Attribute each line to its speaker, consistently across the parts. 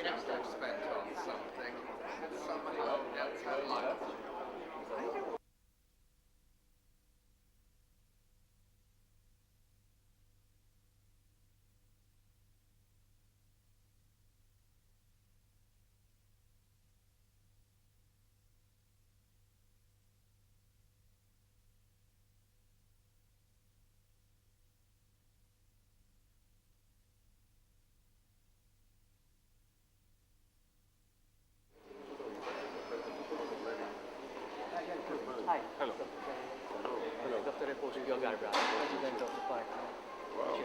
Speaker 1: check spent on something. Somebody else had lunch.
Speaker 2: Hi. Hello. Dr. SPIO-GARBRAH, President of the party.
Speaker 3: Wow.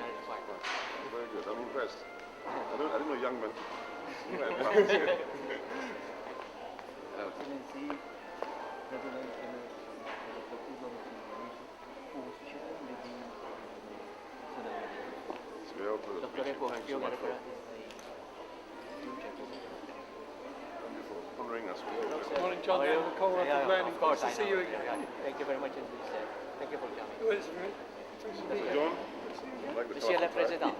Speaker 3: Very good. I'm impressed. I didn't know young men.
Speaker 2: Dr. SPIO-GARBRAH
Speaker 3: Honoring us.
Speaker 4: Morning, John.
Speaker 2: Of course, nice to see you again. Thank you very much indeed, sir. Thank you for coming.
Speaker 3: John? Like
Speaker 2: Monsieur le Président. I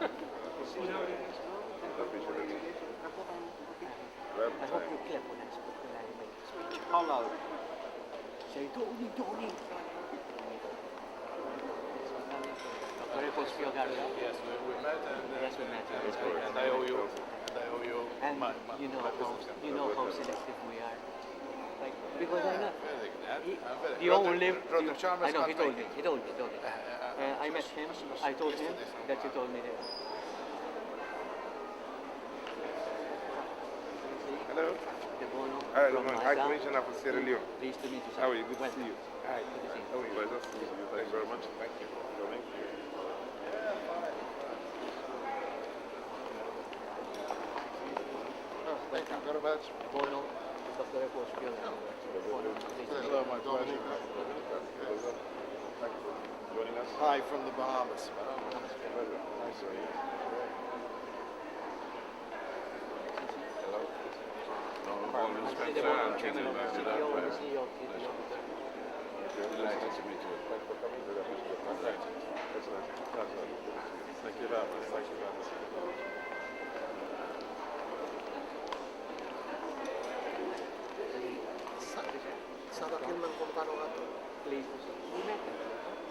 Speaker 2: hope you clap when I make a speech. How loud? Say, Tony, Tony. Dr. SPIO-GARBRAH.
Speaker 4: Yes, we met and
Speaker 2: Yes, we met.
Speaker 4: and I owe you.
Speaker 2: And you know how selective we are. Like, because I know he only live. I know he told me. I met him. I told him that you told me that.
Speaker 5: Hello.
Speaker 2: Debono
Speaker 5: Hi,
Speaker 2: from
Speaker 5: High
Speaker 2: Malta.
Speaker 5: Commissioner for Sierra Leone.
Speaker 2: Pleased to meet you, sir.
Speaker 5: How are you? Good to
Speaker 2: Welcome.
Speaker 5: see you. Hi.
Speaker 2: Good to see you.
Speaker 5: How are you?
Speaker 3: Pleasure to meet you. Thanks very much. Thank you for coming.
Speaker 5: Thank you very much.
Speaker 2: Bono, Dr. SPIO-GARBRAH. Bono, pleased to meet
Speaker 5: Hello,
Speaker 2: you.
Speaker 5: my pleasure.
Speaker 3: Thank you for joining us.
Speaker 5: Hi from the Bahamas.
Speaker 3: Pleasure.
Speaker 5: Nice to meet you.
Speaker 3: Hello.
Speaker 2: I'm the Bono, chairman of the CTO and the CEO of TELECOMMUNICATIONS.
Speaker 3: Delighted to meet you. Thanks for coming. Really appreciate your time. That's nice. Thank you very much. Thank you very much.
Speaker 2: Pleased to see you. We met him.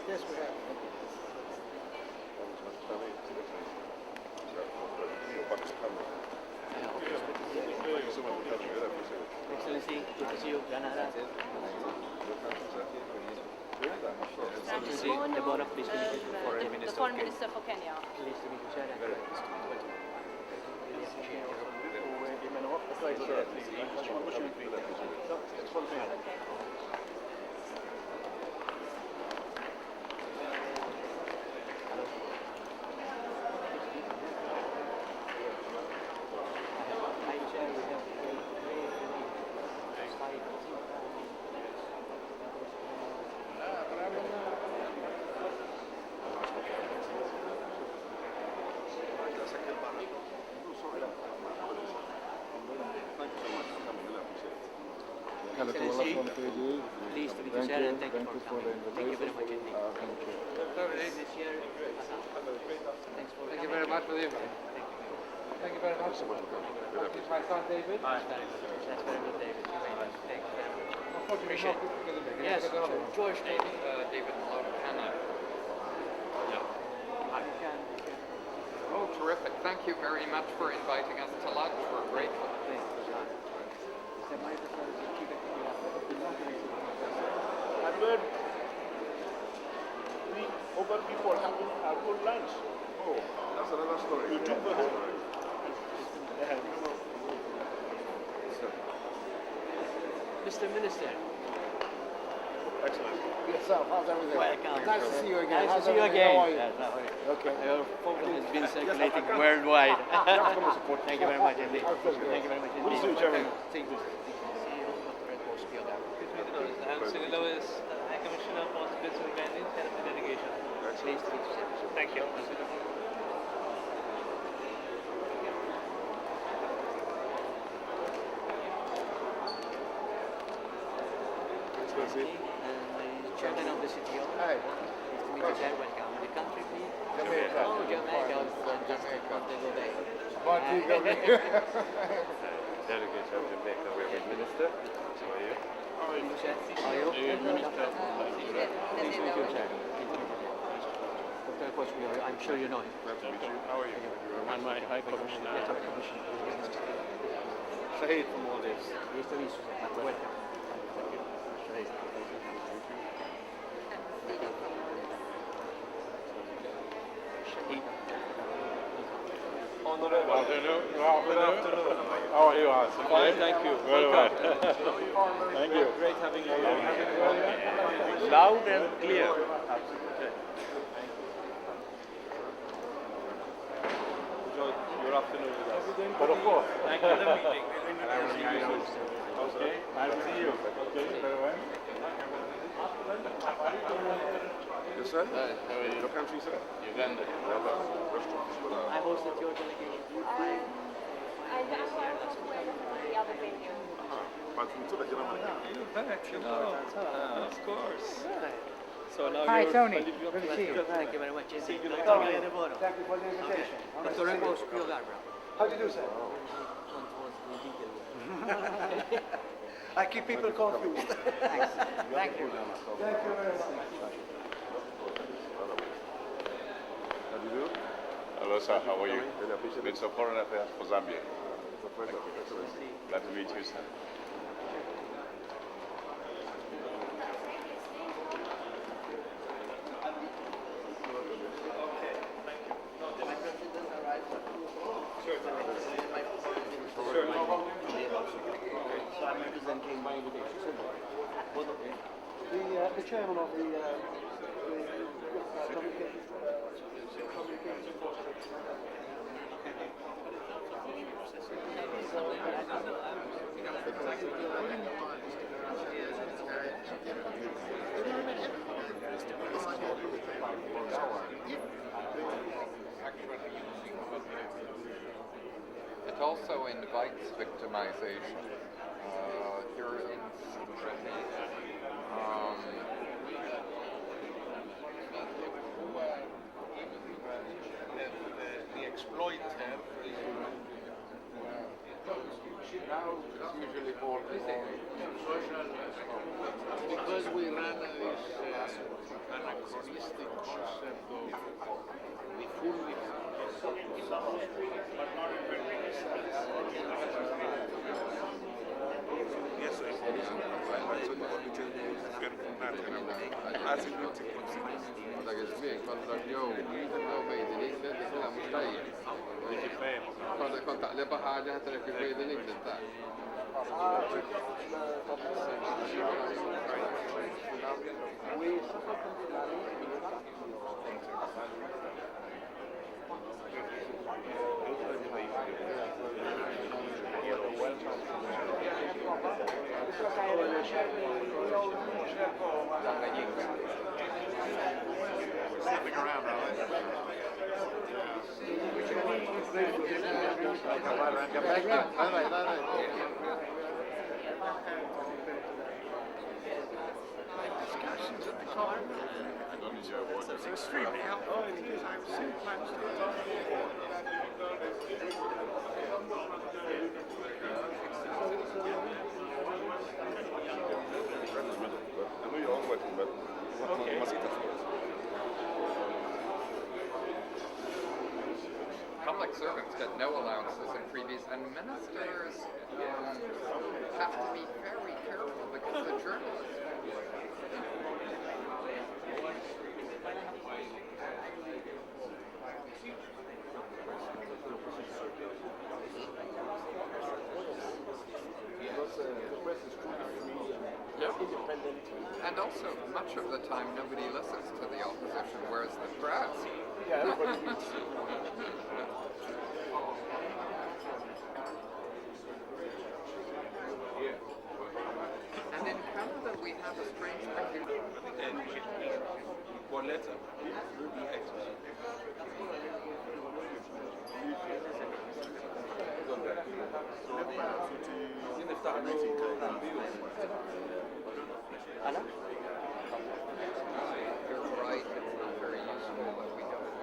Speaker 5: Yes, we have.
Speaker 2: Excellency, good to see you. Granada. Excellency, Debono, pleased to meet you.
Speaker 6: The Foreign Minister for Kenya.
Speaker 2: Pleased to meet you, sir. And really appreciate your Excellency, pleased to meet you, sir, and thank you for coming. Thank you very much indeed. This year, thanks for
Speaker 1: Thank you very much for the invite. Thank you very much. This is my son David.
Speaker 2: That's very good, David. Thank you very much. Appreciate it. Yes, George David.
Speaker 1: David Malta.
Speaker 2: Oh,
Speaker 1: terrific. Thank you very much for inviting us to lunch. We're grateful.
Speaker 5: And then we over people having our own lunch.
Speaker 3: Oh, that's another story.
Speaker 5: You took the whole.
Speaker 2: Mr. Minister.
Speaker 3: Excellent.
Speaker 5: Yourself, how's everything?
Speaker 2: Welcome.
Speaker 5: Nice to see you again.
Speaker 2: Nice to
Speaker 5: How's
Speaker 2: see you
Speaker 5: everything?
Speaker 2: again.
Speaker 5: How are you?
Speaker 2: Yes, how are you?
Speaker 5: Okay.
Speaker 2: Your program has been circulating worldwide. Thank you very much indeed. Thank you very much indeed.
Speaker 3: Good to see you, Chairman.
Speaker 2: Thank you. CEO Dr. SPIO-GARBRAH.
Speaker 4: I'm Sri Lewis, High Commissioner for Spirits and Candies, head of the delegation.
Speaker 2: Pleased to meet you, sir.
Speaker 4: Thank you.
Speaker 3: Excellency.
Speaker 2: And the chairman of the CTO.
Speaker 5: Hi.
Speaker 2: Pleased to meet you, sir. Welcome. The country, please.
Speaker 5: Jamaica.
Speaker 2: Oh, Jamaica. Fantastic. Montego Bay.
Speaker 3: Delegate of Jamaica, we have a minister. How are you?
Speaker 2: Are you? Please meet your chair. Dr. Kochmi, I'm sure you know him.
Speaker 3: Glad to meet you. How are you?
Speaker 4: I'm my High Commissioner.
Speaker 2: Yes, Dr. Commissioner.
Speaker 3: Shahid from Maldives.
Speaker 2: Yes, sir. Welcome. Shahid. Shahid.
Speaker 3: Honorable. Good afternoon. How are you, Hassan?
Speaker 4: Fine, thank you.
Speaker 3: Very well. Thank you.
Speaker 4: Great having you here.
Speaker 3: Loud and clear. Absolutely.
Speaker 4: Enjoy your afternoon with us.
Speaker 3: But of course.
Speaker 4: Thank you for the meeting.
Speaker 3: Okay. Nice to see you. Okay. Very well. Yes, sir. How are you? Your country, sir? Uganda.
Speaker 2: I hosted your delegation.
Speaker 6: I just want to wear the other venue.
Speaker 4: Of course. So now
Speaker 7: Hi,
Speaker 4: you're
Speaker 7: Tony.
Speaker 4: Olivia
Speaker 7: Good to see you.
Speaker 2: Thank you very much.
Speaker 4: See you later.
Speaker 2: Debono.
Speaker 5: Thank you for the invitation.
Speaker 2: Dr. SPIO-GARBRAH.
Speaker 5: How do you do, sir? I keep people confused.
Speaker 2: Thanks. Thank you.
Speaker 5: Thank you very much.
Speaker 3: How do you do?
Speaker 8: Hello, sir. How are you? Minister of Foreign Affairs for Zambia. Glad to meet you, sir.
Speaker 5: So I'm representing my invitation. The chairman of the communications board.
Speaker 1: It also invites victimization. Here in
Speaker 8: The exploiter
Speaker 1: now it's usually all
Speaker 8: because we run this anachronistic concept of the full but not in very
Speaker 3: Yes, sir.
Speaker 1: بدك اسميك بدك اليوم بيدنيك ده مش جاي كنت عليه بقى حاجه هترك بيدنيك ده
Speaker 3: Slipping around, are they? Discussions at the Commonwealth. It's extremely helpful. I've seen plans
Speaker 1: Public servants get no allowances and freebies, and ministers have to be very careful because they're journalists. Yeah. And also, much of the time, nobody listens to the opposition, whereas the press.
Speaker 5: Yeah, everybody needs
Speaker 1: And in Canada, we have a strange thing.
Speaker 3: One letter.
Speaker 2: Anna?
Speaker 1: You're right, it's not very useful that we don't.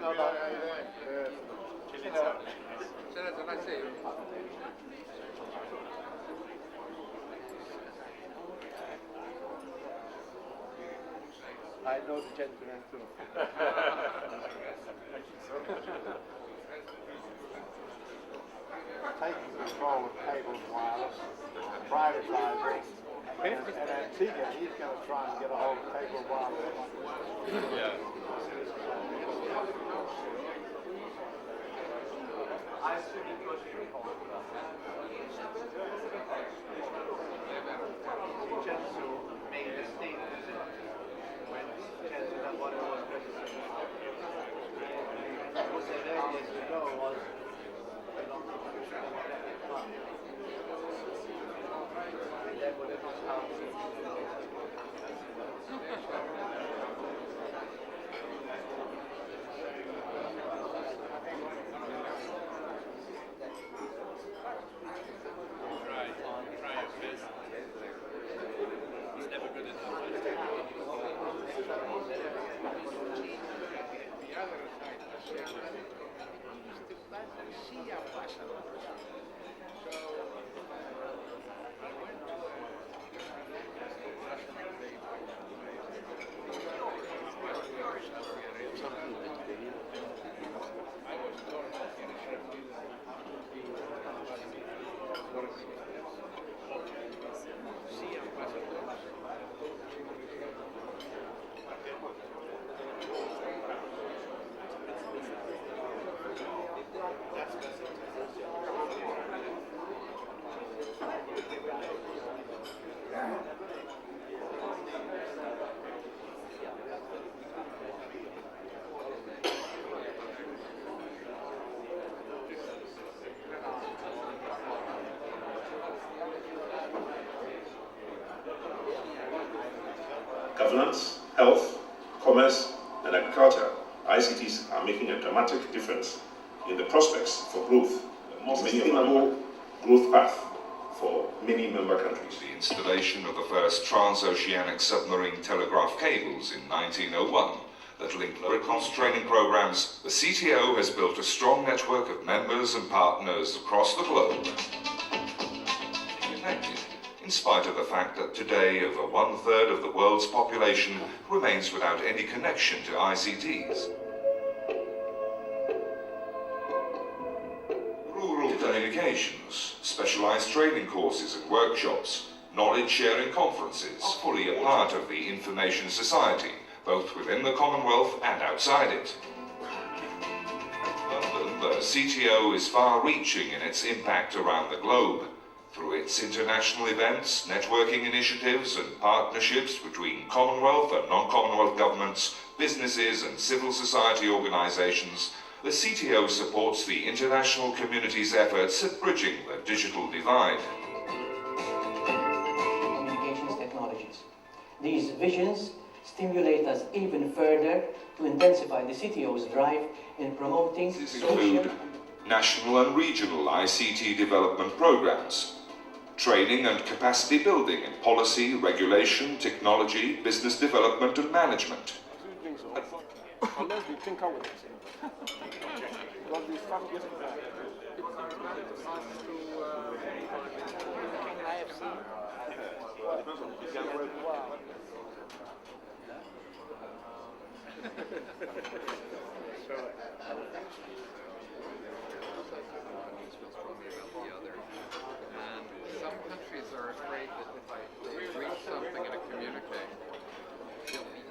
Speaker 1: Senator, nice to see you.
Speaker 5: I know the gentleman too. Taking control of cable and wireless, privatising, and Antigua, he's going to try and get a hold of cable and wireless.
Speaker 8: Yeah.
Speaker 5: Made a statement when Chancellor Bono was president. What said earlier to go was belong to the Democratic Party. That would not help.
Speaker 7: Governance, health, commerce, and agriculture, ICTs are making a dramatic difference in the prospects for growth, a more sustainable growth path for many member countries.
Speaker 9: The installation of the first transoceanic submarine telegraph cables in 1901 that linked cross-training programs, the CTO has built a strong network of members and partners across the globe. Connected, in spite of the fact that today over 1/3 of the world's population remains without any connection to ICTs. Rural communications, specialized training courses and workshops, knowledge-sharing conferences are fully a part of the information society, both within the Commonwealth and outside it. London, the CTO is far-reaching in its impact around the globe, through its international events, networking initiatives and partnerships between Commonwealth and non-Commonwealth governments, businesses and civil society organizations. The CTO supports the international community's efforts at bridging the digital divide.
Speaker 2: Communications technologies. These visions stimulate us even further to intensify the CTO's drive in promoting social,
Speaker 9: national and regional ICT development programs, training and capacity building in policy, regulation, technology, business development and management.
Speaker 5: Unless we tinker with it. Because we start getting that.
Speaker 1: And some countries are afraid that if they read something in a communique, they'll be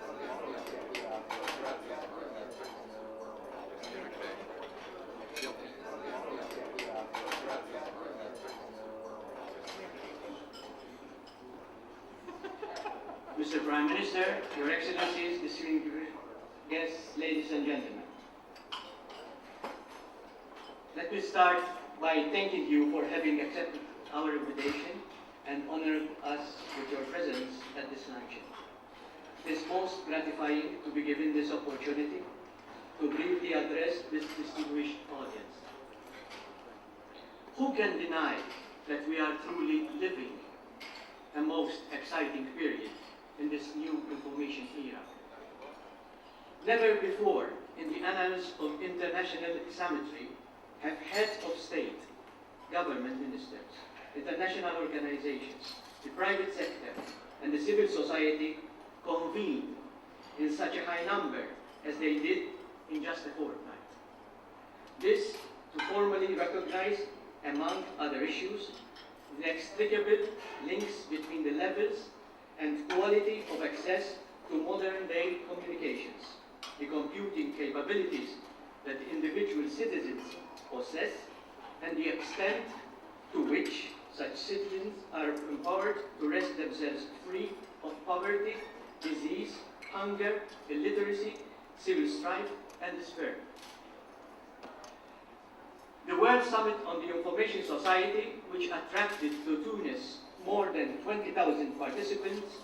Speaker 2: Mr. Prime Minister, Your Excellencies, distinguished guests, ladies and gentlemen. Let me start by thanking you for having accepted our invitation and honored us with your presence at this luncheon. It is most gratifying to be given this opportunity to briefly address this distinguished audience. Who can deny that we are truly living a most exciting period in this new information era? Never before in the annals of international summitry have heads of state, government ministers, international organizations, the private sector, and the civil society convened in such a high number as they did in just a fortnight. This to formally recognize, among other issues, the inextricable links between the levels and quality of access to modern-day communications, the computing capabilities that individual citizens possess, and the extent to which such citizens are empowered to wrest themselves free of poverty, disease, hunger, illiteracy, civil strife, and despair. The World Summit on the Information Society, which attracted to Tunis more than 20,000 participants,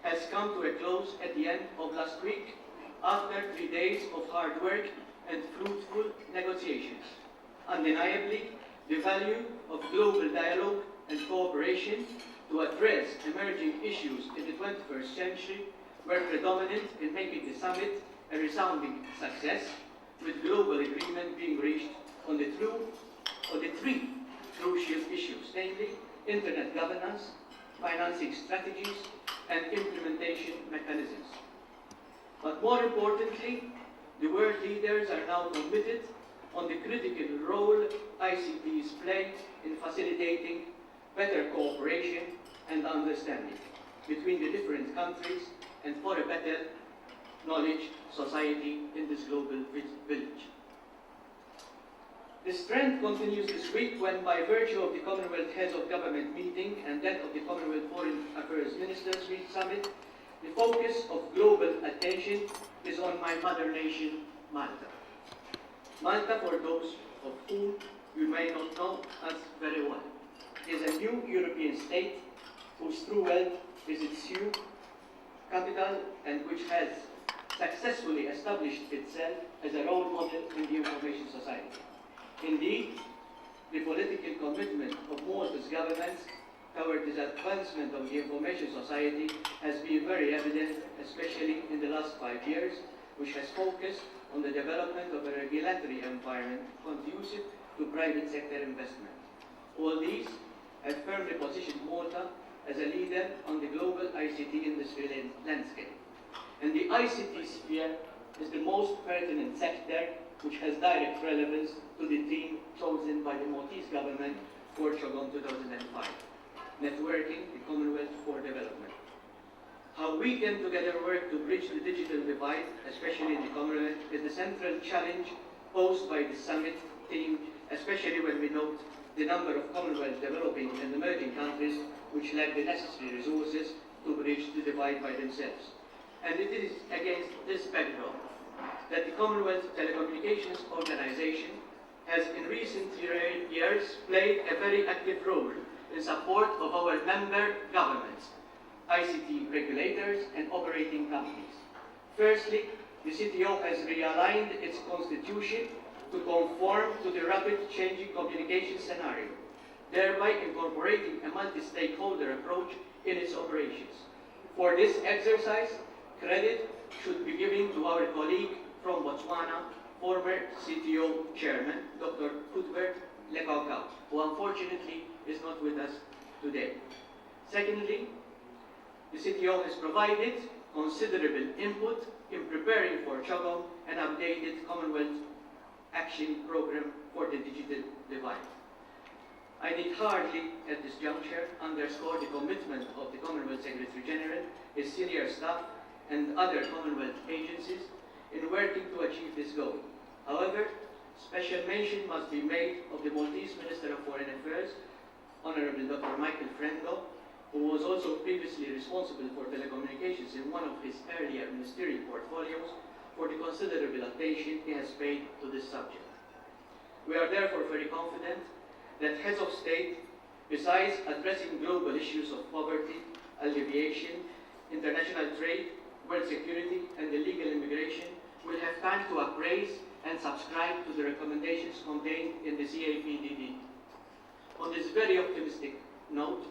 Speaker 2: has come to a close at the end of last week after 3 days of hard work and fruitful negotiations. Undeniably, the value of global dialogue and cooperation to address emerging issues in the 21st century were predominant in making the summit a resounding success, with global agreement being reached on the three crucial issues, namely internet governance, financing strategies, and implementation mechanisms. But more importantly, the world leaders are now committed on the critical role ICTs play in facilitating better cooperation and understanding between the different countries and for a better knowledge society in this global village. This trend continues this week when, by virtue of the Commonwealth Heads of Government meeting and that of the Commonwealth Foreign Affairs Ministers Summit, the focus of global attention is on my mother nation, Malta. Malta, for those of whom you may not know us very well, is a new European state whose true wealth is its huge capital and which has successfully established itself as a role model in the information society. Indeed, the political commitment of Malta's government toward the advancement of the information society has been very evident, especially in the last 5 years, which has focused on the development of a regulatory environment conducive to private sector investment. All these have firmly positioned Malta as a leader on the global ICT industry landscape. And the ICT sphere is the most pertinent sector which has direct relevance to the theme chosen by the Maltese government for Chogm 2005, Networking the Commonwealth for Development. How we can together work to bridge the digital divide, especially in the Commonwealth, is the central challenge posed by the summit theme, especially when we note the number of Commonwealth developing and emerging countries which lack the necessary resources to bridge the divide by themselves. And it is against this background that the Commonwealth Telecommunications Organization has in recent years played a very active role in support of our member governments, ICT regulators, and operating companies. Firstly, the CTO has realigned its constitution to conform to the rapid changing communication scenario, thereby incorporating a multi-stakeholder approach in its operations. For this exercise, credit should be given to our colleague from Botswana, former CTO chairman, Dr. Cuthbert Lekauka, who unfortunately is not with us today. Secondly, the CTO has provided considerable input in preparing for Chogm an updated Commonwealth Action Program for the Digital Divide. I need hardly, at this juncture, underscore the commitment of the Commonwealth Secretary General, his senior staff, and other Commonwealth agencies in working to achieve this goal. However, special mention must be made of the Maltese Minister of Foreign Affairs, Honorable Dr. Michael Frengo, who was also previously responsible for telecommunications in one of his earlier ministerial portfolios, for the considerable attention he has paid to this subject. We are therefore very confident that heads of state, besides addressing global issues of poverty, alleviation, international trade, world security, and illegal immigration, will have time to appraise and subscribe to the recommendations contained in the CAPDD. On this very optimistic note,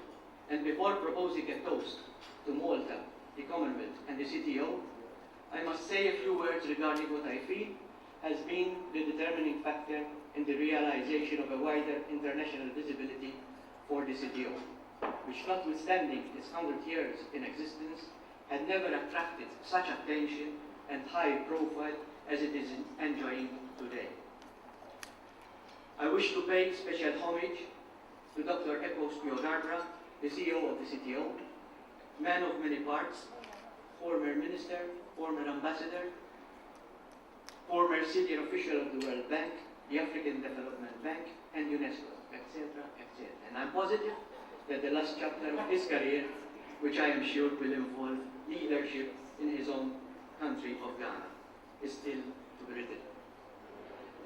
Speaker 2: and before proposing a toast to Malta, the Commonwealth, and the CTO, I must say a few words regarding what I feel has been the determining factor in the realization of a wider international visibility for the CTO, which, notwithstanding its 100 years in existence, had never attracted such attention and high profile as it is enjoying today. I wish to pay special homage to Dr. SPIO-GARBRAH, the CEO of the CTO, man of many parts, former minister, former ambassador, former senior official of the World Bank, the African Development Bank, and UNESCO, etc., etc. And I'm positive that the last chapter of his career, which I am sure will involve leadership in his own country of Ghana, is still to be written.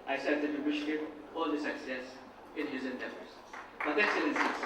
Speaker 2: I certainly wish him all the success in his endeavors. But Excellencies,